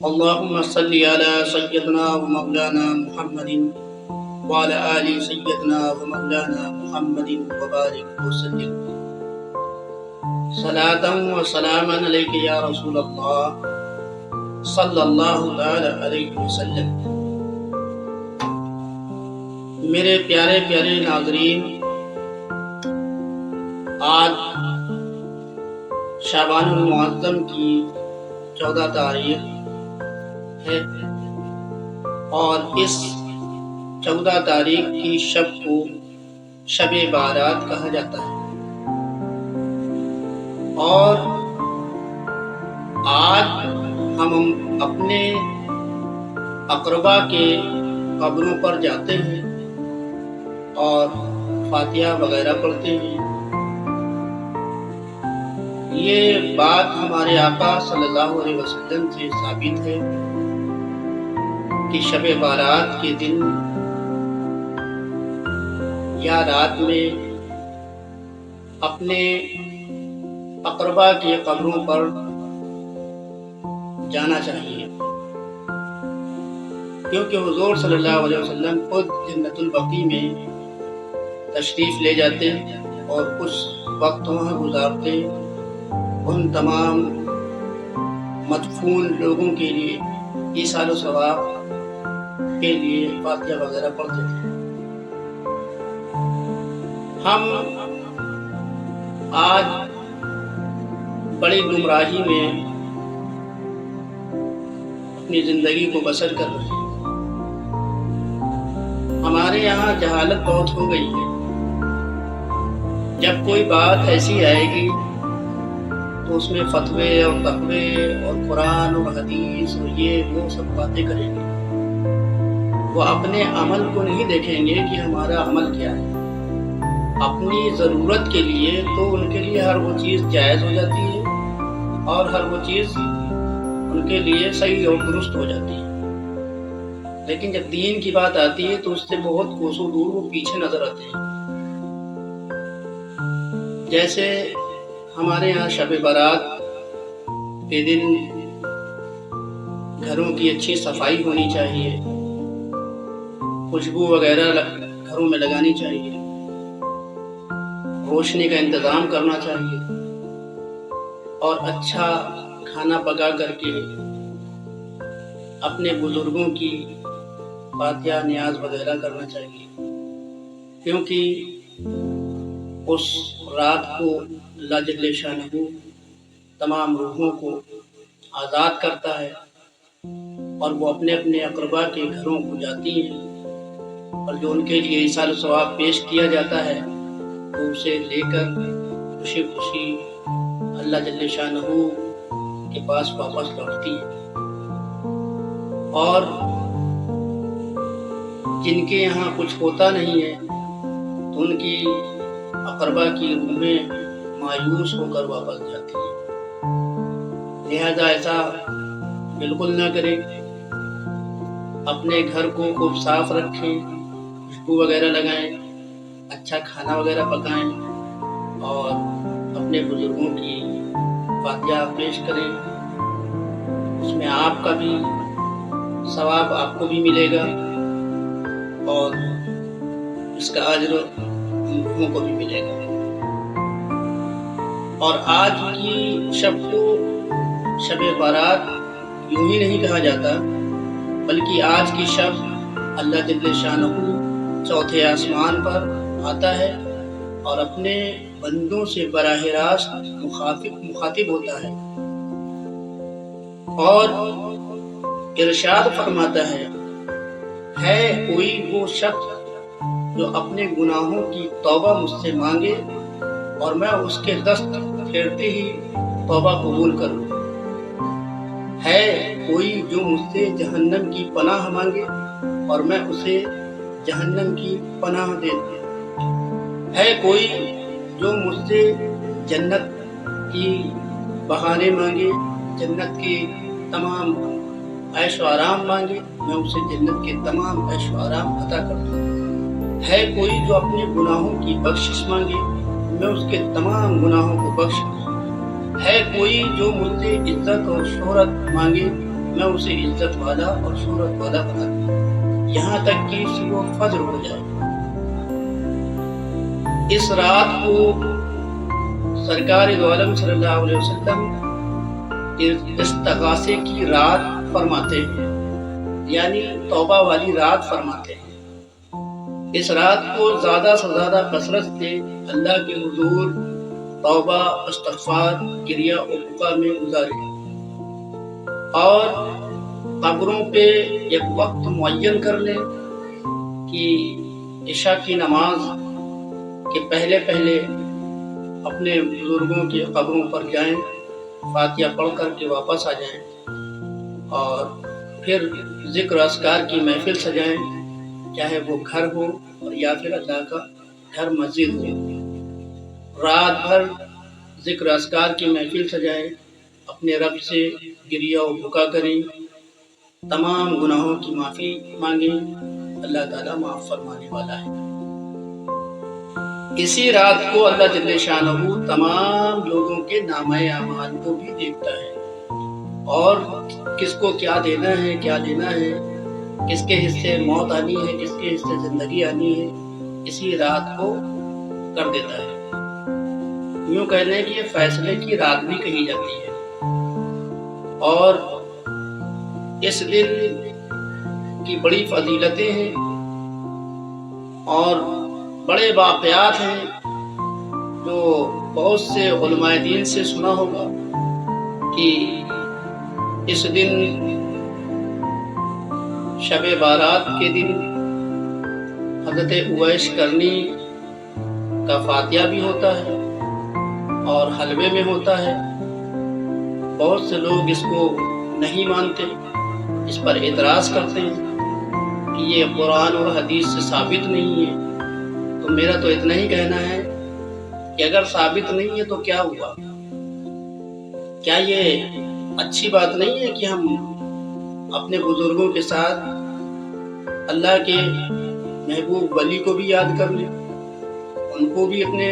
اللهم صل على سيدنا ومولانا محمد وعلى آل سيدنا ومولانا محمد وبارك وسلم صلاة وسلاما عليك يا رسول الله صلی اللہ علیہ وسلم۔ میرے پیارے پیارے ناظرین، آج شعبان المعظم کی 14 تاریخ ہے اور اس 14 تاریخ کی شب کو شب بارات کہا جاتا ہے، اور آج ہم اپنے اقربا کے قبروں پر جاتے ہیں اور فاتحہ وغیرہ پڑھتے ہیں۔ یہ بات ہمارے آقا صلی اللہ علیہ وسلم سے ثابت ہے کہ شب بارات کے دن یا رات میں اپنے اقربا کے قبروں پر جانا چاہیے، کیونکہ حضور صلی اللہ علیہ وسلم خود جنت البقیع میں تشریف لے جاتے اور کچھ وقت وہاں گزارتے، ان تمام مدفون لوگوں کے لیے ایصال و ثواب کے لیے فاتحہ وغیرہ پڑھتے تھے۔ ہم آج بڑی گمراہی میں اپنی زندگی کو بسر کر رہے ہیں۔ ہمارے یہاں جہالت بہت ہو گئی ہے۔ جب کوئی بات ایسی آئے گی تو اس میں فتوے اور تقوے اور قرآن اور حدیث اور یہ وہ سب باتیں کریں گے، وہ اپنے عمل کو نہیں دیکھیں گے کہ ہمارا عمل کیا ہے۔ اپنی ضرورت کے لیے تو ان کے لیے ہر وہ چیز جائز ہو جاتی ہے اور ہر وہ چیز ان کے لیے صحیح اور درست ہو جاتی ہے، لیکن جب دین کی بات آتی ہے تو اس سے بہت کوسوں دور وہ پیچھے نظر آتے ہیں۔ جیسے ہمارے یہاں شب برات کے دن گھروں کی اچھی صفائی ہونی چاہیے، خوشبو وغیرہ گھروں میں لگانی چاہیے، روشنی کا انتظام کرنا چاہیے، اور اچھا کھانا پکا کر کے اپنے بزرگوں کی فاتحہ نیاز وغیرہ کرنا چاہیے، کیونکہ اس رات کو اللہ جل شانہ تمام روحوں کو آزاد کرتا ہے اور وہ اپنے اپنے اقربا کے گھروں کو جاتی ہیں، اور جو ان کے لیے ایصال و ثواب پیش کیا جاتا ہے تو اسے لے کر خوشی خوشی اللہ جل شانہ کے پاس واپس لوٹتی ہے۔ اور جن کے یہاں کچھ ہوتا نہیں ہے تو ان کی اقربا کی روحیں مایوس ہو کر واپس جاتی ہیں۔ لہذا ایسا بالکل نہ کریں، اپنے گھر کو خوب صاف رکھیں، خوشبو وغیرہ لگائیں، اچھا کھانا وغیرہ پکائیں اور اپنے بزرگوں کی فاتحہ پیش کریں۔ اس میں آپ کا بھی ثواب آپ کو بھی ملے گا اور اس کا اجر لوگوں کو بھی ملے گا۔ اور آج کی شب کو شب بارات یوں ہی نہیں کہا جاتا، بلکہ آج کی شب اللہ جل شانہ چوتھے آسمان پر آتا ہے اور اپنے بندوں سے براہ راست مخاطب ہوتا ہے اور ارشاد فرماتا ہے کوئی وہ شخص جو اپنے گناہوں کی توبہ مجھ سے مانگے اور میں اس کے دست پھیرتے ہی توبہ قبول کروں، ہے کوئی جو مجھ سے جہنم کی پناہ مانگے اور میں اسے جہنم کی پناہ دے دوں، ہے کوئی جو مجھ سے جنت کی بہانے مانگے، جنت کے تمام عیش و آرام مانگے، میں اسے جنت کے تمام عیش و آرام عطا کر دوں، ہے کوئی جو اپنے گناہوں کی بخشش مانگے، میں اس کے تمام گناہوں کو بخش دوں، ہے کوئی جو مجھ سے عزت اور شہرت مانگے، میں اسے عزت والا اور شہرت والا بنا دوں، یہاں تک کہ صبح فجر ہو جائے۔ اس رات کو سرکار دو عالم صلی اللہ علیہ وسلم استغاثے کی رات فرماتے ہیں، یعنی توبہ والی رات فرماتے ہیں۔ اس رات کو زیادہ سے زیادہ کثرت سے اللہ کے حضور توبہ، استغفار، کریا و بکا میں گزارے، اور قبروں پہ ایک وقت معین کر لیں کہ عشاء کی نماز کے پہلے اپنے بزرگوں کی قبروں پر جائیں، فاتحہ پڑھ کر کے واپس آ جائیں، اور پھر ذکر اذکار کی محفل سجائیں، چاہے وہ گھر ہو اور یا پھر اللہ کا گھر مسجد ہو۔ رات بھر ذکر اذکار کی محفل سجائیں، اپنے رب سے گریہ و بکا کریں، تمام گناہوں کی معافی مانگیں، اللہ تعالیٰ معاف فرمانے والا ہے۔ اسی رات کو اللہ جل شانہ تمام لوگوں کے نامہ اعمال کو بھی دیکھتا ہے، اور کس کو کیا دینا ہے، کیا لینا ہے، کس کے حصے موت آنی ہے، کس کے حصے زندگی آنی ہے، اسی رات کو کر دیتا ہے۔ یوں کہہ لیں کہ یہ فیصلے کی رات بھی کہی جاتی ہے، اور اس دن کی بڑی فضیلتیں ہیں اور بڑے واقعات ہیں جو بہت سے علماء دین سے سنا ہوگا کہ اس دن شب بارات کے دن حضرت اویس کرنی کا فاتحہ بھی ہوتا ہے اور حلوے میں ہوتا ہے۔ بہت سے لوگ اس کو نہیں مانتے، اس پر اعتراض کرتے ہیں کہ یہ قرآن اور حدیث سے ثابت نہیں ہے۔ تو میرا تو اتنا ہی کہنا ہے کہ اگر ثابت نہیں ہے تو کیا ہوا؟ کیا یہ اچھی بات نہیں ہے کہ ہم اپنے بزرگوں کے ساتھ اللہ کے محبوب ولی کو بھی یاد کر لیں، ان کو بھی اپنے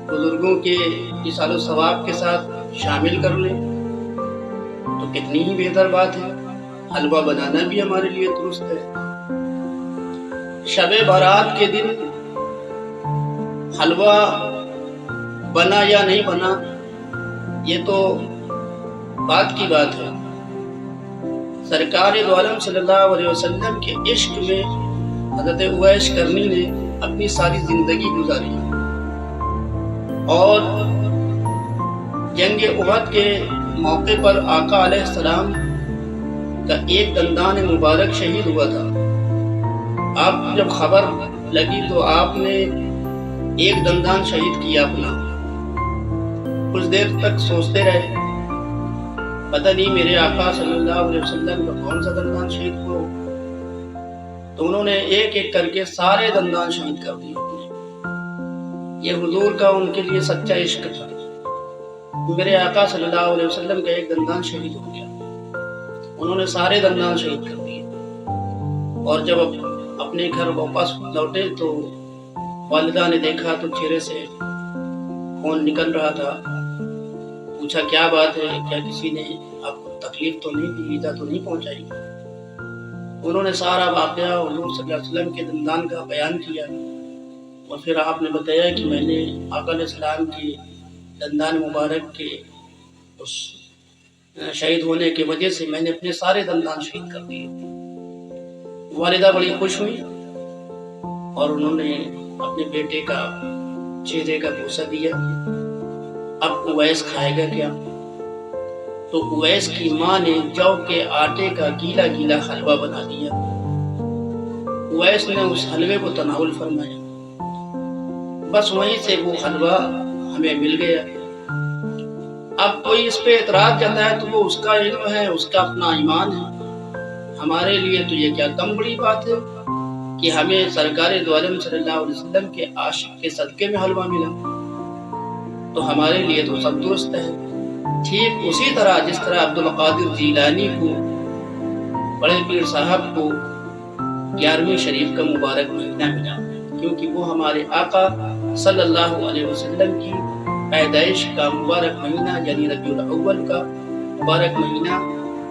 بزرگوں کے ایصال و ثواب کے ساتھ شامل کر لیں؟ تو کتنی ہی بہتر بات ہے۔ حلوہ بنانا بھی ہمارے لیے درست ہے۔ شب بارات کے دن حلوہ بنا یا نہیں بنا یہ تو بات کی بات ہے۔ سرکار دو عالم صلی اللہ علیہ وسلم کے عشق میں حضرت اویس کرنی نے اپنی ساری زندگی گزاری، اور جنگ احد کے موقع پر آقا علیہ السلام کا ایک دندان مبارک شہید ہوا تھا۔ آپ کو جب خبر لگی تو آپ نے ایک دندان شہید کیا اپنا۔ کچھ دیر تک سوچتے رہے، پتہ نہیں میرے آقا صلی اللہ علیہ وسلم کا کون سا دندان شہید ہو۔ تو انہوں نے ایک ایک کر کے سارے دندان شہید کر دیے۔ یہ حضور کا ان کے لیے سچا عشق تھا۔ میرے آقا صلی اللہ علیہ وسلم کا ایک دندان شہید ہو گیا، انہوں نے سارے دندان شہید کر دیے۔ اور جب اپنے گھر واپس لوٹے تو والدہ نے دیکھا تو چہرے سے خون نکل رہا تھا۔ پوچھا کیا بات ہے، کیا کسی نے آپ کو تکلیف تو نہیں دی، ایذا تو نہیں پہنچائی؟ انہوں نے سارا واقعہ حضور صلی اللہ علیہ وسلم کے دندان کا بیان کیا، اور پھر آپ نے بتایا کہ میں نے آقا علیہ السلام کی دندان مبارک کے اس شہید ہونے کی وجہ سے میں نے اپنے سارے دندان شہید کر دیے۔ والدہ بڑی خوش ہوئی، اور انہوں نے اپنے بیٹے کا چہرے کا بوسہ دیا۔ اب اویس کھائے گا کیا؟ تو اویس کی ماں نے جو کے آٹے کا گیلا گیلا حلوہ بنا دیا۔ اویس نے اس حلوے کو تناول فرمایا، بس وہیں سے وہ حلوہ ہمیں مل گیا۔ اب کوئی اس پہ اعتراض جتائے تو وہ اس کا علم ہے، اس کا اپنا ایمان ہے۔ ہمارے لیے تو یہ کیا کم بڑی بات ہے کہ ہمیں سرکار دو عالم صلی اللہ علیہ وسلم کے عاشق کے صدقے میں حلوہ ملا، تو ہمارے لیے تو سب درست ہے۔ ٹھیک اسی طرح جس طرح عبدالقادر جیلانی کو، بڑے پیر صاحب کو 11ویں شریف کا مبارک مہینہ ملا، کیونکہ وہ ہمارے آقا صلی اللہ علیہ وسلم کی پیدائش کا مبارک مہینہ، یعنی ربیع الاول کا مبارک مہینہ